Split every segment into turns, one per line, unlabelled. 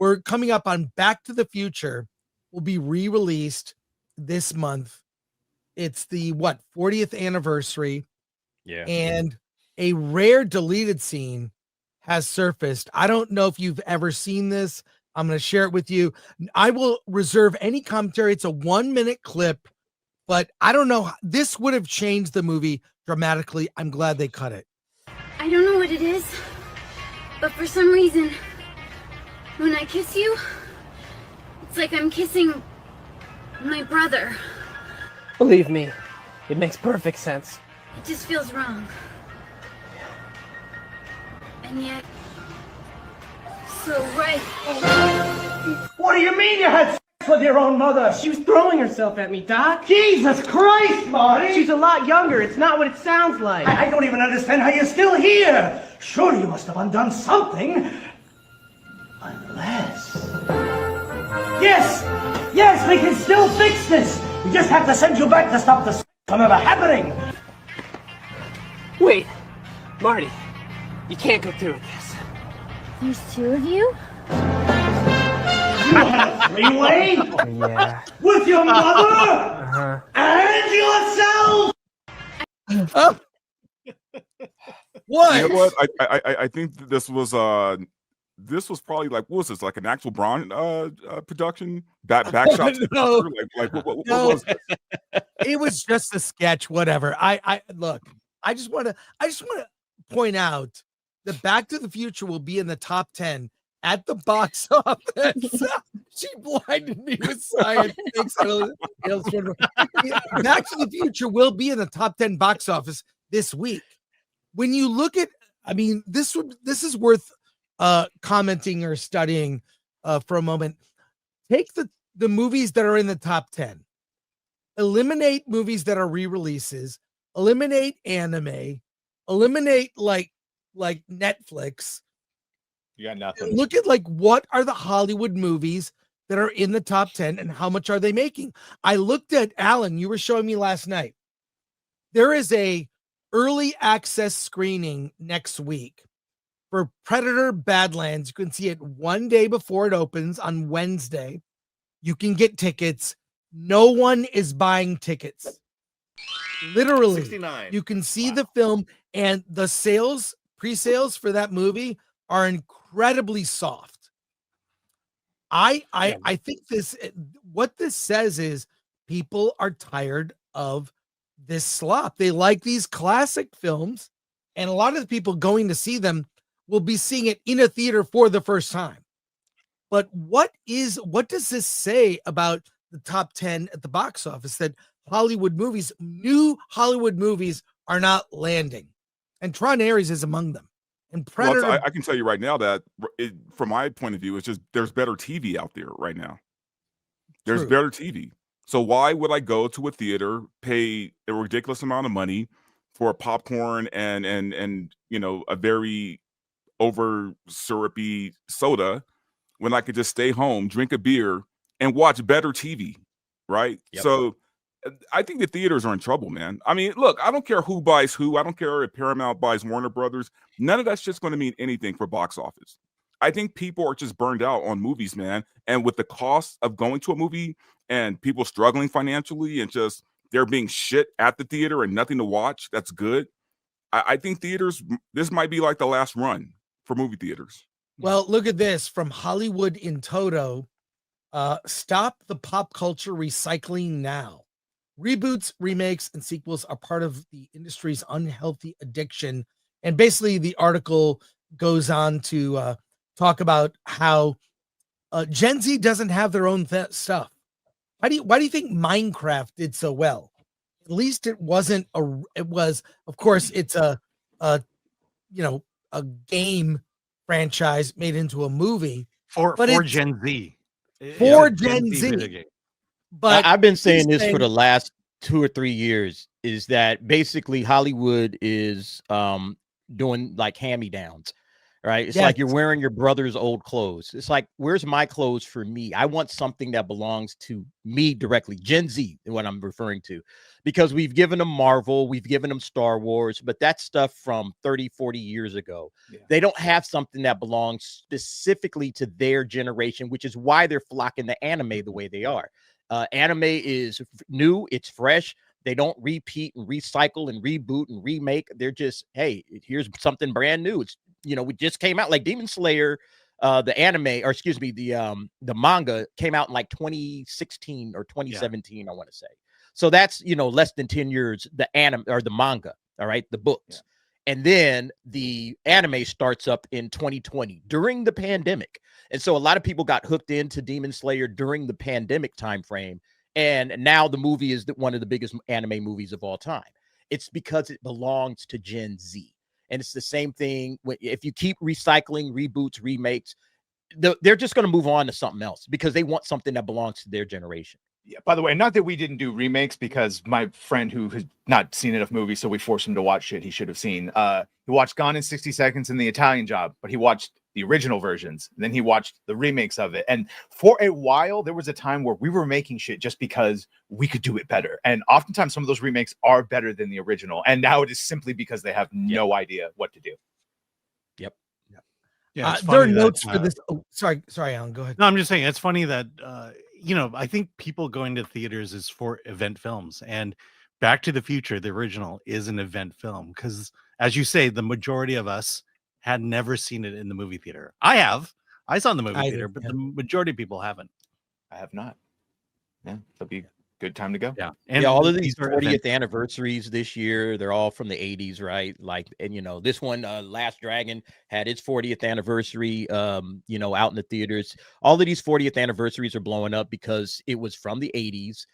we're coming up on Back to the Future. Will be re-released this month. It's the 40th anniversary.
Yeah.
And a rare deleted scene has surfaced. I don't know if you've ever seen this. I'm going to share it with you. I will reserve any commentary. It's a 1-minute clip, but I don't know. This would have changed the movie dramatically. I'm glad they cut it.
I don't know what it is, but for some reason, when I kiss you, it's like I'm kissing my brother.
Believe me, it makes perfect sense.
It just feels wrong. And yet, so right.
What do you mean you had sex with your own mother?
She was throwing herself at me, Doc.
Jesus Christ, Marty!
She's a lot younger. It's not what it sounds like.
I don't even understand how you're still here. Surely you must have undone something. Unless... Yes, we can still fix this. We just have to send you back to stop this from ever happening.
Wait, Marty, you can't go through with this.
There's two of you?
You had a three-way?
Yeah.
With your mother? And yourself?
Oh. What?
You know what? I think this was probably like, what was this, like an actual Braun production? Backshot?
No.
What
No.
was this?
It was just a sketch, whatever. I look, I just want to point out that Back to the Future will be in the top 10 at the box office. She blinded me with science. Thanks, Back to the Future will be in the top 10 box office this week. When you look at, I mean, this is worth commenting or studying for a moment. Take the movies that are in the top 10, eliminate movies that are re-releases, eliminate anime, eliminate like Netflix.
You got nothing.
Look at like what are the Hollywood movies that are in the top 10 and how much are they making? I looked at Alan, you were showing me last night. There is a early access screening next week for Predator Badlands. You can see it one day before it opens on Wednesday. You can get tickets. No one is buying tickets. Literally,
69.
you can see the film, and the pre-sales for that movie are incredibly soft. I think what this says is people are tired of this slop. They like these classic films, and a lot of the people going to see them will be seeing it in a theater for the first time. But what does this say about the top 10 at the box office, that new Hollywood movies are not landing? And Tron Ares is among them. And Predator.
Well, I can tell you right now that from my point of view, it's just there's better TV out there right now. There's
True.
better TV. So why would I go to a theater, pay a ridiculous amount of money for popcorn and a very over syrupy soda when I could just stay home, drink a beer, and watch better TV, right?
Yep.
So I think the theaters are in trouble, man. I mean, look, I don't care who buys who. I don't care if Paramount buys Warner Brothers. None of that's just going to mean anything for box office. I think people are just burned out on movies, man. And with the cost of going to a movie and people struggling financially and just there being shit at the theater and nothing to watch, that's good. I think theaters, this might be like the last run for movie theaters.
Well, look at this from Hollywood in Toto. Stop the pop culture recycling now. Reboots, remakes, and sequels are part of the industry's unhealthy addiction. And basically, the article goes on to talk about how Gen Z doesn't have their own stuff. Why do you think Minecraft did so well? At least it wasn't it was, of course, it's a game franchise made into a movie
for Gen Z.
For Gen Z.
But I've been saying this for the last 2 or 3 years, is that basically Hollywood is doing like hand-me-downs, right? It's
Yes.
like you're wearing your brother's old clothes. It's like, where's my clothes for me? I want something that belongs to me directly. Gen Z is what I'm referring to, because we've given them Marvel, we've given them Star Wars, but that's stuff from 30, 40 years ago.
Yeah.
They don't have something that belongs specifically to their generation, which is why they're flocking to anime the way they are. Anime is new, it's fresh. They don't repeat and recycle and reboot and remake. They're just, hey, here's something brand new. It's, we just came out like Demon Slayer, the anime, or excuse me, the manga came out in like 2016 or 2017, I want to say. So that's, less than 10 years, the anime or the manga, all right, the books. Yeah. And then the anime starts up in 2020 during the pandemic. And so a lot of people got hooked into Demon Slayer during the pandemic timeframe. And now the movie is one of the biggest anime movies of all time. It's because it belongs to Gen Z. And it's the same thing. If you keep recycling, reboots, remakes, they're just going to move on to something else because they want something that belongs to their generation.
Yeah. By the way, not that we didn't do remakes, because my friend who has not seen enough movies, so we forced him to watch shit he should have seen. He watched Gone in 60 Seconds and The Italian Job, but he watched the original versions. Then he watched the remakes of it. And for a while, there was a time where we were making shit just because we could do it better. And oftentimes some of those remakes are better than the original. And now it is simply because they have no idea what to do.
Yep.
Yeah,
there are notes for this. Oh, sorry, Alan, go ahead.
No, I'm just saying it's funny that I think people going to theaters is for event films, and Back to the Future, the original, is an event film because, as you say, the majority of us had never seen it in the movie theater. I saw it in the movie theater, but the majority of people haven't.
I have not. Yeah, that'll be good time to go.
Yeah.
And all of these 40th anniversaries this year, they're all from the 80s, right? Like, and this one, Last Dragon, had its 40th anniversary, out in the theaters. All of these 40th anniversaries are blowing up because it was from the 80s.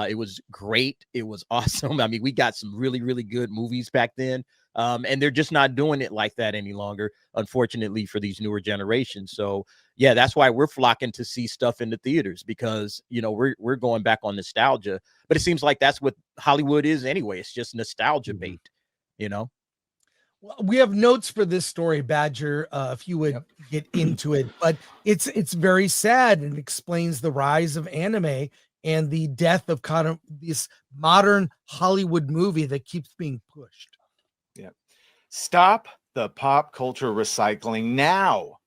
It was great. It was awesome. I mean, we got some really, really good movies back then. And they're just not doing it like that any longer, unfortunately, for these newer generations. So yeah, that's why we're flocking to see stuff in the theaters, because we're going back on nostalgia. But it seems like that's what Hollywood is anyway. It's just nostalgia bait, Well,
we have notes for this story, Badger, if you would get into it. But it's very sad, and explains the rise of anime and the death of kind of this modern Hollywood movie that keeps being pushed.
Yeah. Stop the pop culture recycling now.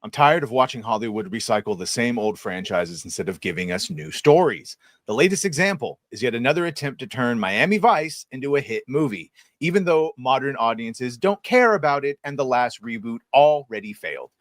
I'm tired of watching Hollywood recycle the same old franchises instead of giving us new stories. The latest example is yet another attempt to turn Miami Vice into a hit movie, even though modern audiences don't care about it and the last reboot already failed.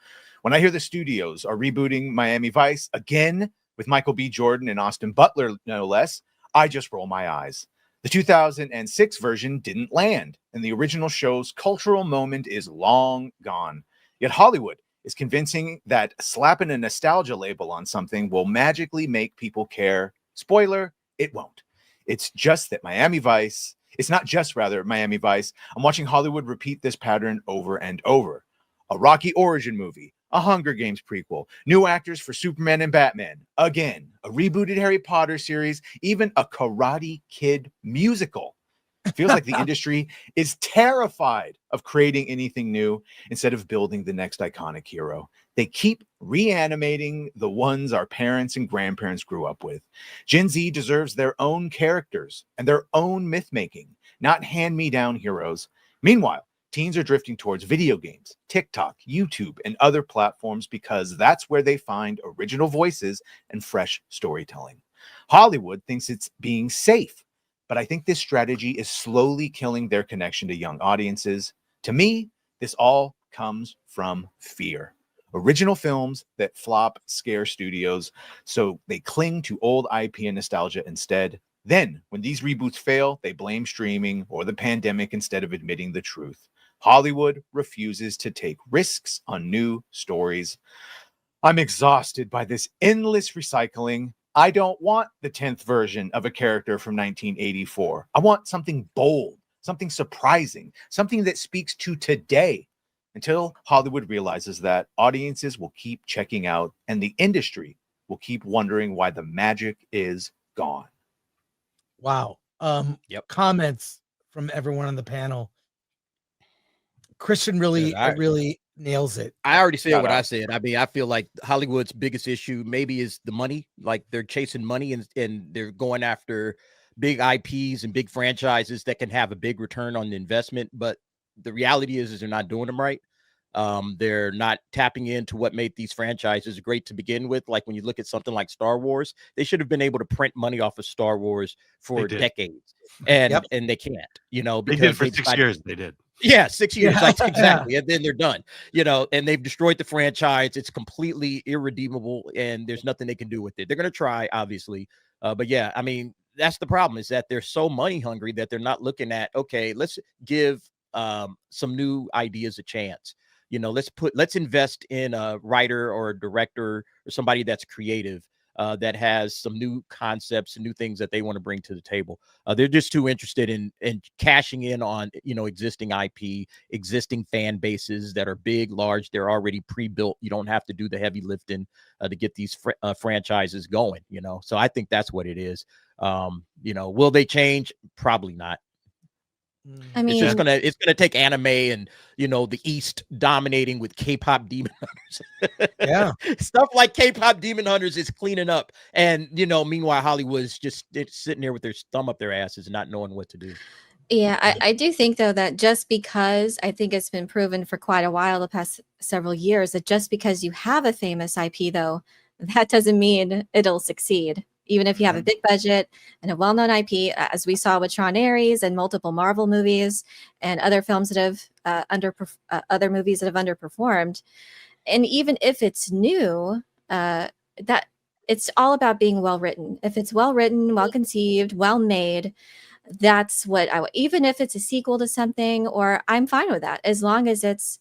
When I hear the studios are rebooting Miami Vice again with Michael B. Jordan and Austin Butler, no less, I just roll my eyes. The 2006 version didn't land, and the original show's cultural moment is long gone. Yet Hollywood is convincing that slapping a nostalgia label on something will magically make people care. Spoiler, it won't. It's not just Miami Vice. I'm watching Hollywood repeat this pattern over and over. A Rocky origin movie, a Hunger Games prequel, new actors for Superman and Batman, again, a rebooted Harry Potter series, even a Karate Kid musical. It feels like the industry is terrified of creating anything new instead of building the next iconic hero. They keep reanimating the ones our parents and grandparents grew up with. Gen Z deserves their own characters and their own myth-making, not hand-me-down heroes. Meanwhile, teens are drifting towards video games, TikTok, YouTube, and other platforms because that's where they find original voices and fresh storytelling. Hollywood thinks it's being safe, but I think this strategy is slowly killing their connection to young audiences. To me, this all comes from fear. Original films that flop scare studios, so they cling to old IP and nostalgia instead. Then, when these reboots fail, they blame streaming or the pandemic instead of admitting the truth. Hollywood refuses to take risks on new stories. I'm exhausted by this endless recycling. I don't want the 10th version of a character from 1984. I want something bold, something surprising, something that speaks to today. Until Hollywood realizes that, audiences will keep checking out and the industry will keep wondering why the magic is gone.
Wow. Comments from everyone on the panel. Christian really nails it.
I already said
Shout
what I
out.
said. I mean, I feel like Hollywood's biggest issue maybe is the money. Like they're chasing money and they're going after big IPs and big franchises that can have a big return on the investment. But the reality is they're not doing them right. They're not tapping into what made these franchises great to begin with. Like when you look at something like Star Wars, they should have been able to print money off of Star Wars for decades, and they can't. You know,
They
because
did for 6 years. They did.
Yeah, 6 years, like, exactly, and then they're done. You know, and they've destroyed the franchise. It's completely irredeemable, and there's nothing they can do with it. They're going to try, obviously, but yeah, I mean, that's the problem, is that they're so money hungry that they're not looking at, okay, let's give some new ideas a chance. You know, let's invest in a writer or a director or somebody that's creative, that has some new concepts and new things that they want to bring to the table. They're just too interested in cashing in on, you know, existing IP, existing fan bases that are big, large. They're already pre-built. You don't have to do the heavy lifting to get these franchises going, you know? So I think that's what it is. You know, will they change? Probably not.
I mean,
it's gonna take anime and, you know, the East dominating with K-pop Demon Hunters.
Yeah,
Stuff like K-pop Demon Hunters is cleaning up, and, you know, meanwhile Hollywood's just sitting there with their thumb up their asses, not knowing what to do.
yeah, I do think though that just because I think it's been proven for quite a while, the past several years, that just because you have a famous IP though, that doesn't mean it'll succeed. Even if you have a big budget and a well-known IP, as we saw with Sean Aries and multiple Marvel movies and other films that have other movies that have underperformed, and even if it's new, that it's all about being well written. If it's well written, well conceived, well made, that's what even if it's a sequel to something, or I'm fine with that as long as it's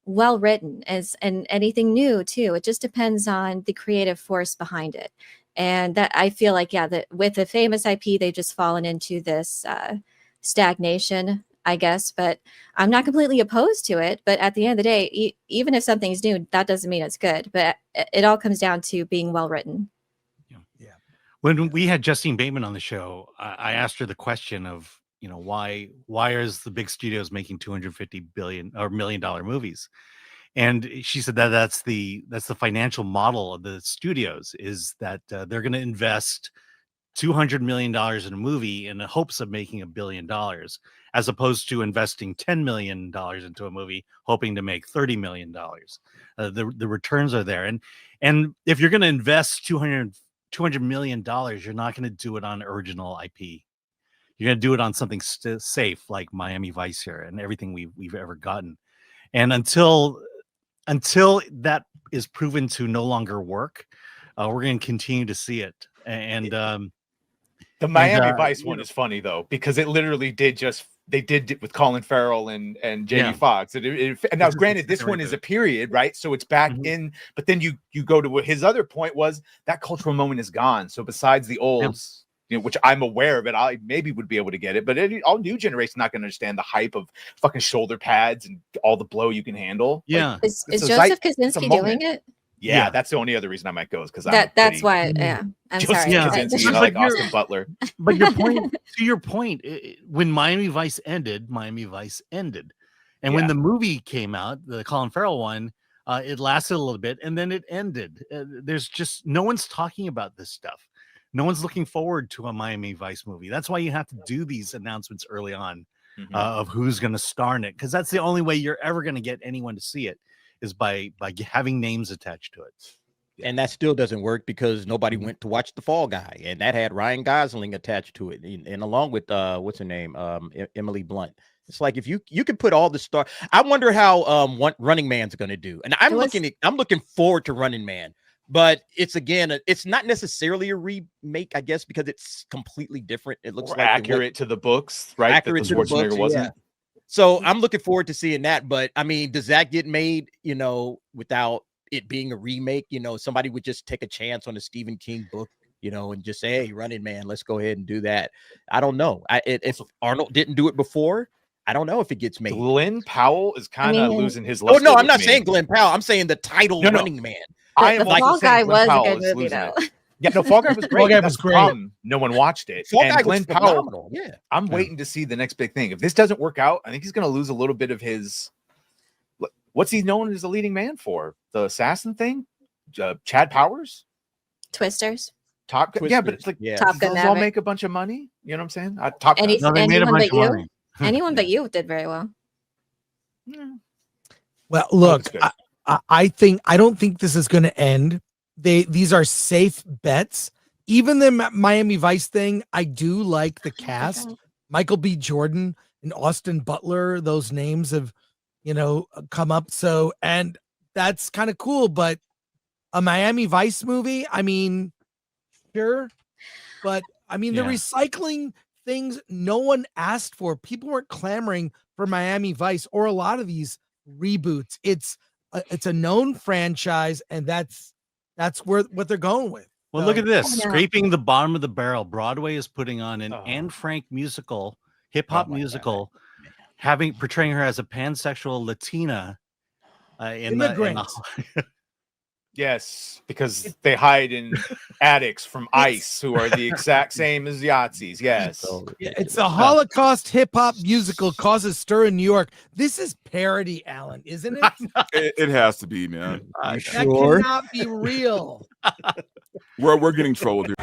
well written, and anything new too. It just depends on the creative force behind it. And that I feel like, yeah, that with a famous IP, they've just fallen into this stagnation, I guess. But I'm not completely opposed to it. But at the end of the day, even if something's new, that doesn't mean it's good. But it all comes down to being well written.
Yeah. When we had Justine Bateman on the show, I asked her the question of, you know, why is the big studios making $250 million movies? And she said that that's the financial model of the studios, is that they're going to invest $200 million in a movie in the hopes of making $1 billion, as opposed to investing $10 million into a movie hoping to make $30 million. The returns are there, and if you're going to invest $200 million, you're not going to do it on original IP. You're going to do it on something safe like Miami Vice here and everything we've ever gotten. And until that is proven to no longer work, we're going to continue to see it. And
the Miami Vice one is funny though, because it literally they did it with Colin Farrell and Jamie Foxx. And now, granted, this one is a period, right? So it's back in, but then you go to what his other point was, that cultural moment is gone. So besides the olds, you know, which I'm aware of it, I maybe would be able to get it, but all new generation not going to understand the hype of fucking shoulder pads and all the blow you can handle.
Yeah.
Like, is Joseph Kosinski doing it?
Yeah, that's the only other reason I might go, is because
that's why. Yeah, I'm sorry.
Kosinski, I like Austin Butler.
But to your point, when Miami Vice ended. And when the movie came out, the Colin Farrell one, it lasted a little bit and then it ended. There's just no one's talking about this stuff. No one's looking forward to a Miami Vice movie. That's why you have to do these announcements early on of who's going to star in it, because that's the only way you're ever going to get anyone to see it, is by having names attached to it.
And that still doesn't work because nobody went to watch The Fall Guy, and that had Ryan Gosling attached to it, and along with what's her name, Emily Blunt. It's like if you can put all the star. I wonder how Running Man's going to do, and I'm looking forward to Running Man. But it's not necessarily a remake, I guess, because it's completely different. It looks like
accurate to the books, right?
Accurate to the books, wasn't. Yeah. So I'm looking forward to seeing that. But I mean, does that get made, you know, without it being a remake? You know, somebody would just take a chance on a Stephen King book, you know, and just say, "Hey, Running Man, let's go ahead and do that." I don't know. If Arnold didn't do it before, I don't know if it gets made.
Glenn Powell is kind of losing his
luster. Oh no, I'm not saying Glenn Powell. I'm saying the title Running Man.
The Fall Guy was a good movie, though.
Yeah, no, Fall Guy was great.
Fall Guy was great.
No one watched it.
Fall Guy
Glenn
was
Powell,
phenomenal. Yeah,
I'm waiting to see the next big thing. If this doesn't work out, I think he's going to lose a little bit of his. What's he known as the leading man for? The assassin thing? Chad Powers?
Twisters.
Top Gun? Yeah, but it's like,
Top Gun
those all
Maverick.
make a bunch of money. You know what I'm saying? Top Gun.
Any,
No, they made a
anyone
bunch
but
of
you?
money.
Anyone but you did very well.
Well, look,
good.
I don't think this is going to end. These are safe bets. Even the Miami Vice thing, I do like the cast. Michael B. Jordan and Austin Butler, those names have, come up. So, and that's kind of cool. But a Miami Vice movie, I mean, sure. But I mean, the recycling things no one asked for. People weren't clamoring for Miami Vice or a lot of these reboots. It's a known franchise, and that's what they're going with.
Well,
So,
look at this.
I know.
Scraping the bottom of the barrel. Broadway is putting on an
Oh.
Anne Frank musical, hip hop
Oh my God.
musical, portraying her as a pansexual Latina
Immigrant.
Yes, because they hide in attics from ICE, who are the exact same as Yahtzees. Yes.
Yeah, it's a Holocaust hip hop musical causes stir in New York. This is parody, Alan, isn't it?
It has to be, man.
That cannot be real.
We're getting trolled here.